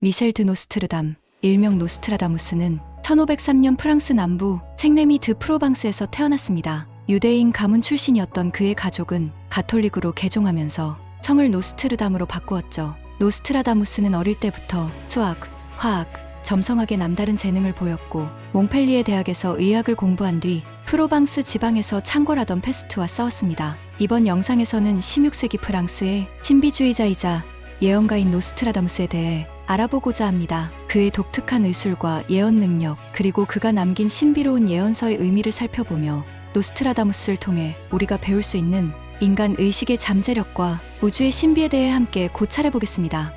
미셸 드 노스트르담, 일명 노스트라다무스는 1503년 프랑스 남부 생레미 드 프로방스에서 태어났습니다. 유대인 가문 출신이었던 그의 가족은 가톨릭으로 개종하면서 성을 노스트르담으로 바꾸었죠. 노스트라다무스는 어릴 때부터 수학, 화학, 점성학에 남다른 재능을 보였고 몽펠리에 대학에서 의학을 공부한 뒤 프로방스 지방에서 창궐하던 페스트와 싸웠습니다. 이번 영상에서는 16세기 프랑스의 신비주의자이자 예언가인 노스트라다무스에 대해 알아보고자 합니다. 그의 독특한 의술과 예언 능력, 그리고 그가 남긴 신비로운 예언서의 의미를 살펴보며 노스트라다무스를 통해 우리가 배울 수 있는 인간 의식의 잠재력과 우주의 신비에 대해 함께 고찰해 보겠습니다.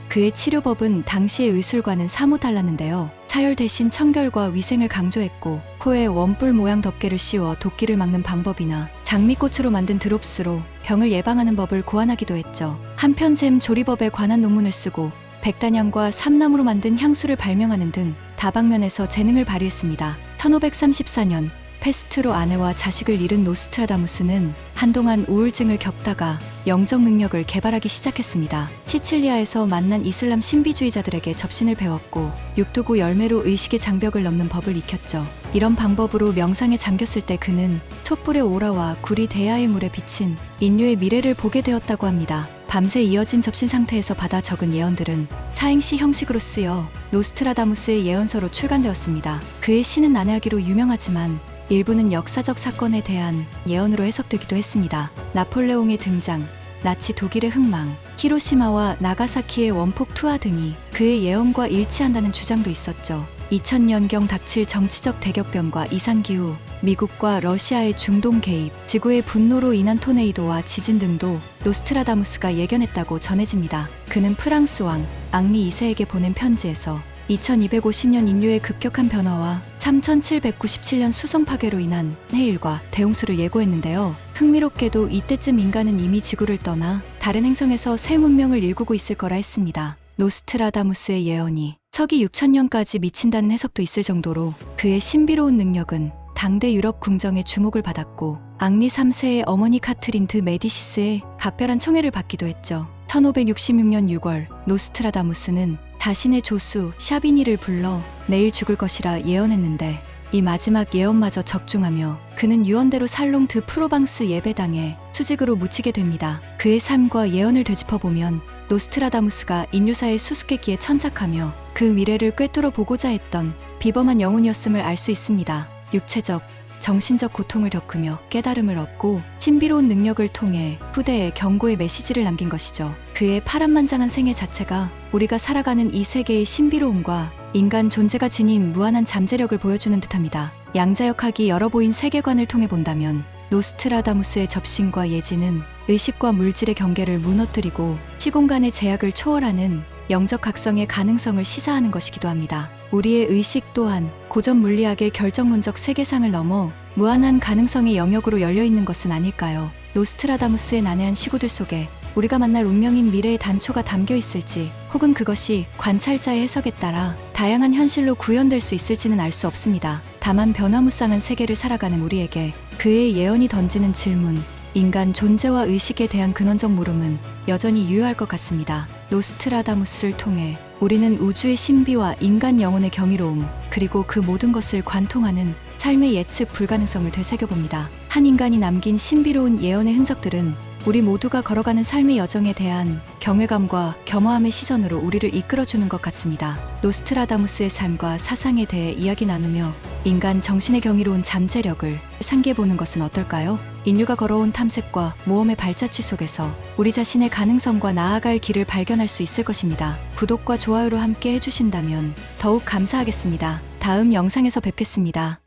그의 치료법은 당시의 의술과는 사뭇 달랐는데요. 사열 대신 청결과 위생을 강조했고 코에 원뿔 모양 덮개를 씌워 도끼를 막는 방법이나 장미꽃으로 만든 드롭스로 병을 예방하는 법을 고안하기도 했죠. 한편 잼 조리법에 관한 논문을 쓰고 백단향과 삼나무로 만든 향수를 발명하는 등 다방면에서 재능을 발휘했습니다. 1534년 페스트로 아내와 자식을 잃은 노스트라다무스는 한동안 우울증을 겪다가 영적 능력을 개발하기 시작했습니다. 시칠리아에서 만난 이슬람 신비주의자들에게 접신을 배웠고 육두구 열매로 의식의 장벽을 넘는 법을 익혔죠. 이런 방법으로 명상에 잠겼을 때 그는 촛불의 오라와 구리 대야의 물에 비친 인류의 미래를 보게 되었다고 합니다. 밤새 이어진 접신 상태에서 받아 적은 예언들은 사행시 형식으로 쓰여 노스트라다무스의 예언서로 출간되었습니다. 그의 시는 난해하기로 유명하지만 일부는 역사적 사건에 대한 예언으로 해석되기도 했습니다. 나폴레옹의 등장, 나치 독일의 흥망, 히로시마와 나가사키의 원폭 투하 등이 그의 예언과 일치한다는 주장도 있었죠. 2000년경 닥칠 정치적 대격변과 이상기후, 미국과 러시아의 중동 개입, 지구의 분노로 인한 토네이도와 지진 등도 노스트라다무스가 예견했다고 전해집니다. 그는 프랑스 왕 앙리 2세에게 보낸 편지에서 2250년 인류의 급격한 변화와 3797년 수성 파괴로 인한 해일과 대홍수를 예고했는데요. 흥미롭게도 이때쯤 인간은 이미 지구를 떠나 다른 행성에서 새 문명을 일구고 있을 거라 했습니다. 노스트라다무스의 예언이 서기 6000년까지 미친다는 해석도 있을 정도로 그의 신비로운 능력은 당대 유럽 궁정의 주목을 받았고 앙리 3세의 어머니 카트린 드 메디시스의 각별한 총애를 받기도 했죠. 1566년 6월 노스트라다무스는 자신의 조수 샤비니를 불러 내일 죽을 것이라 예언했는데 이 마지막 예언마저 적중하며 그는 유언대로 살롱 드 프로방스 예배당에 수직으로 묻히게 됩니다. 그의 삶과 예언을 되짚어보면 노스트라다무스가 인류사의 수수께끼에 천착하며 그 미래를 꿰뚫어 보고자 했던 비범한 영혼이었음을 알 수 있습니다. 육체적, 정신적 고통을 겪으며 깨달음을 얻고 신비로운 능력을 통해 후대에 경고의 메시지를 남긴 것이죠. 그의 파란만장한 생애 자체가 우리가 살아가는 이 세계의 신비로움과 인간 존재가 지닌 무한한 잠재력을 보여주는 듯합니다. 양자역학이 열어 보인 세계관을 통해 본다면 노스트라다무스의 접신과 예지는 의식과 물질의 경계를 무너뜨리고 시공간의 제약을 초월하는 영적 각성의 가능성을 시사하는 것이기도 합니다. 우리의 의식 또한 고전 물리학의 결정론적 세계상을 넘어 무한한 가능성의 영역으로 열려있는 것은 아닐까요? 노스트라다무스의 난해한 시구들 속에 우리가 만날 운명인 미래의 단초가 담겨 있을지, 혹은 그것이 관찰자의 해석에 따라 다양한 현실로 구현될 수 있을지는 알 수 없습니다. 다만 변화무쌍한 세계를 살아가는 우리에게 그의 예언이 던지는 질문, 인간 존재와 의식에 대한 근원적 물음은 여전히 유효할 것 같습니다. 노스트라다무스를 통해 우리는 우주의 신비와 인간 영혼의 경이로움, 그리고 그 모든 것을 관통하는 삶의 예측 불가능성을 되새겨봅니다. 한 인간이 남긴 신비로운 예언의 흔적들은 우리 모두가 걸어가는 삶의 여정에 대한 경외감과 겸허함의 시선으로 우리를 이끌어주는 것 같습니다. 노스트라다무스의 삶과 사상에 대해 이야기 나누며 인간 정신의 경이로운 잠재력을 상기해보는 것은 어떨까요? 인류가 걸어온 탐색과 모험의 발자취 속에서 우리 자신의 가능성과 나아갈 길을 발견할 수 있을 것입니다. 구독과 좋아요로 함께 해주신다면 더욱 감사하겠습니다. 다음 영상에서 뵙겠습니다.